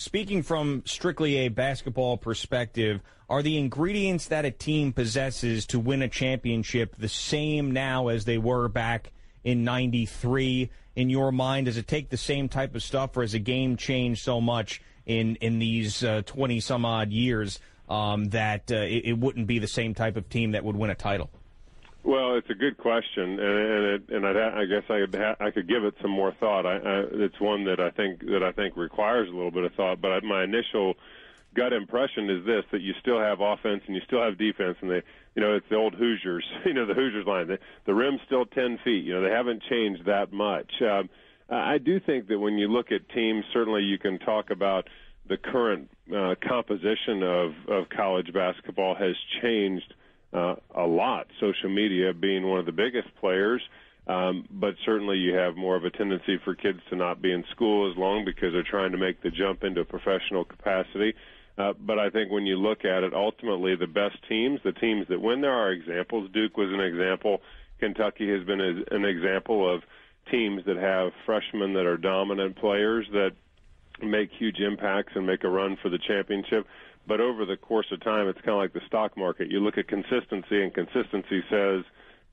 speaking from strictly a basketball perspective, are the ingredients that a team possesses to win a championship the same now as they were back in '93? In your mind, does it take the same type of stuff, or has the game changed so much in these 20-some-odd years that it wouldn't be the same type of team that would win a title? Well, it's a good question, and I guess I could give it some more thought. It's one that I think requires a little bit of thought. But my initial gut impression is this: that you still have offense and you still have defense, and it's the old Hoosiers, the Hoosiers line. The rim's still 10 feet. They haven't changed that much. I do think that when you look at teams, certainly you can talk about the current composition of college basketball has changed a lot, social media being one of the biggest players, but certainly you have more of a tendency for kids to not be in school as long because they're trying to make the jump into professional capacity. But I think when you look at it, ultimately the best teams, the teams that win, there are examples. Duke was an example. Kentucky has been an example of teams that have freshmen that are dominant players that make huge impacts and make a run for the championship. But over the course of time, it's kind of like the stock market. You look at consistency, and consistency says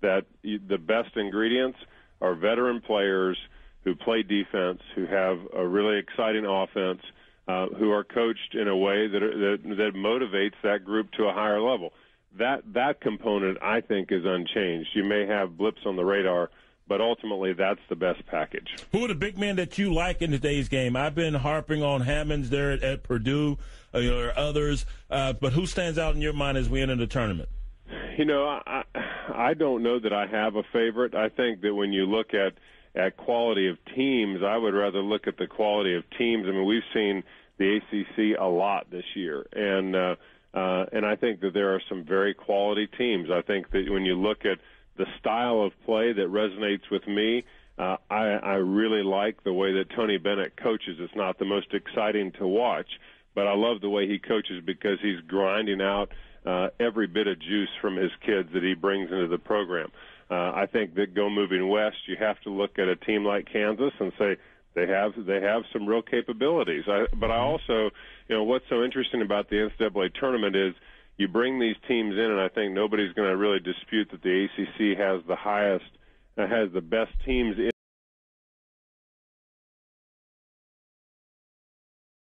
that the best ingredients are veteran players who play defense, who have a really exciting offense, who are coached in a way that motivates that group to a higher level. That component, I think, is unchanged. You may have blips on the radar, but ultimately that's the best package. Who are the big men that you like in today's game? I've been harping on Hammonds there at Purdue, or others, but who stands out in your mind as we enter the tournament? I don't know that I have a favorite. I think that when you look at quality of teams, I would rather look at the quality of teams. I mean, we've seen the ACC a lot this year, and I think that there are some very quality teams. I think that when you look at the style of play that resonates with me, I really like the way that Tony Bennett coaches. It's not the most exciting to watch, but I love the way he coaches because he's grinding out every bit of juice from his kids that he brings into the program. I think that moving west, you have to look at a team like Kansas and say they have some real capabilities. But I also, what's so interesting about the NCAA tournament is you bring these teams in, and I think nobody's going to really dispute that the ACC has the best teams in